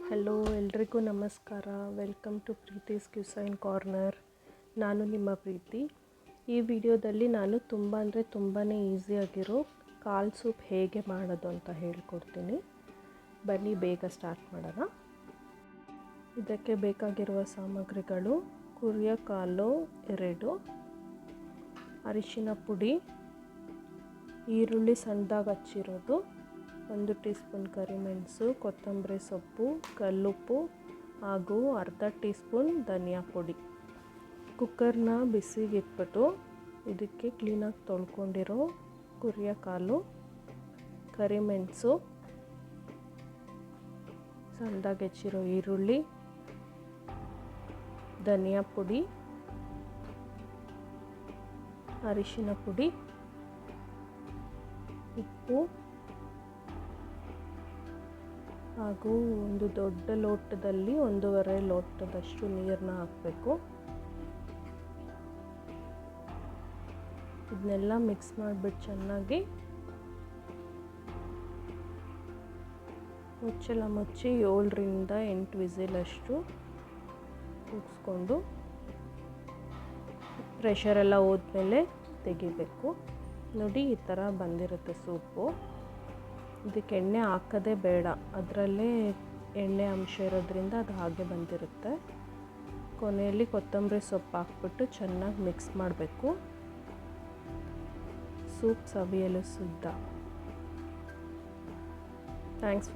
Hello ಎಲ್ರಿಗೂ ನಮಸ್ಕಾರ. Welcome to Preethi's cuisine corner. ನಾನು ನಿಮ್ಮ ಪ್ರೀತಿ. ಈ ವಿಡಿಯೋದಲ್ಲಿ ನಾನು ತುಂಬಾ ಈಸಿಯಾಗಿರೋ ಕಾಲ್ ಸೂಪ್ ಹೇಗೆ ಮಾಡೋದು ಅಂತ ಹೇಳ್ಕೊಡ್ತೀನಿ. ಬನ್ನಿ ಬೇಗ ಸ್ಟಾರ್ಟ್ ಮಾಡೋಣ. ಇದಕ್ಕೆ ಬೇಕಾಗಿರುವ ಸಾಮಗ್ರಿಗಳು: ಕುರಿಯ ಕಾಲು 2, ಅರಿಶಿನ ಪುಡಿ, ಈರುಳ್ಳಿ ಸಣ್ಣದಾಗಿ ಹಚ್ಚಿರೋದು, 1 ಟೀ ಸ್ಪೂನ್ ಕರಿಮೆಣಸು, ಕೊತ್ತಂಬರಿ ಸೊಪ್ಪು, ಕಲ್ಲುಪ್ಪು ಹಾಗೂ ಅರ್ಧ ಟೀ ಸ್ಪೂನ್ ಧನಿಯಾ ಪುಡಿ. ಕುಕ್ಕರ್ನ ಬಿಸಿಗೆ ಇಟ್ಬಿಟ್ಟು ಇದಕ್ಕೆ ಕ್ಲೀನಾಗಿ ತೊಳ್ಕೊಂಡಿರೋ ಕುರಿಯ ಕಾಲು, ಕರಿಮೆಣಸು, ಸಣ್ಣದಾಗಿ ಹೆಚ್ಚಿರೋ ಈರುಳ್ಳಿ, ಧನಿಯಾ ಪುಡಿ, ಅರಿಶಿನ ಪುಡಿ, ಉಪ್ಪು ಹಾಗೂ ಒಂದು ದೊಡ್ಡ ಲೋಟದಲ್ಲಿ 1.5 ಲೋಟದಷ್ಟು ನೀರನ್ನ ಹಾಕಬೇಕು. ಇದನ್ನೆಲ್ಲ ಮಿಕ್ಸ್ ಮಾಡಿಬಿಟ್ಟು ಚೆನ್ನಾಗಿ ಮುಚ್ಚಳ ಮುಚ್ಚಿ 7ರಿಂದ 8 ವಿಸಿಲಷ್ಟು ಕೂಗಿಸ್ಕೊಂಡು ಪ್ರೆಷರೆಲ್ಲ ಹೋದ್ಮೇಲೆ ತೆಗಿಬೇಕು. ನೋಡಿ, ಈ ಥರ ಬಂದಿರುತ್ತೆ ಸೂಪು. ಇದಕ್ಕೆ ಎಣ್ಣೆ ಹಾಕೋದೇ ಬೇಡ, ಅದರಲ್ಲೇ ಎಣ್ಣೆ ಅಂಶ ಇರೋದ್ರಿಂದ ಅದು ಹಾಗೆ ಬಂದಿರುತ್ತೆ. ಕೊನೆಯಲ್ಲಿ ಕೊತ್ತಂಬರಿ ಸೊಪ್ಪು ಹಾಕ್ಬಿಟ್ಟು ಚೆನ್ನಾಗಿ ಮಿಕ್ಸ್ ಮಾಡಬೇಕು. ಸೂಪ್ ಸವಿಯಲು ಸಿದ್ಧ. ಥ್ಯಾಂಕ್ಸ್.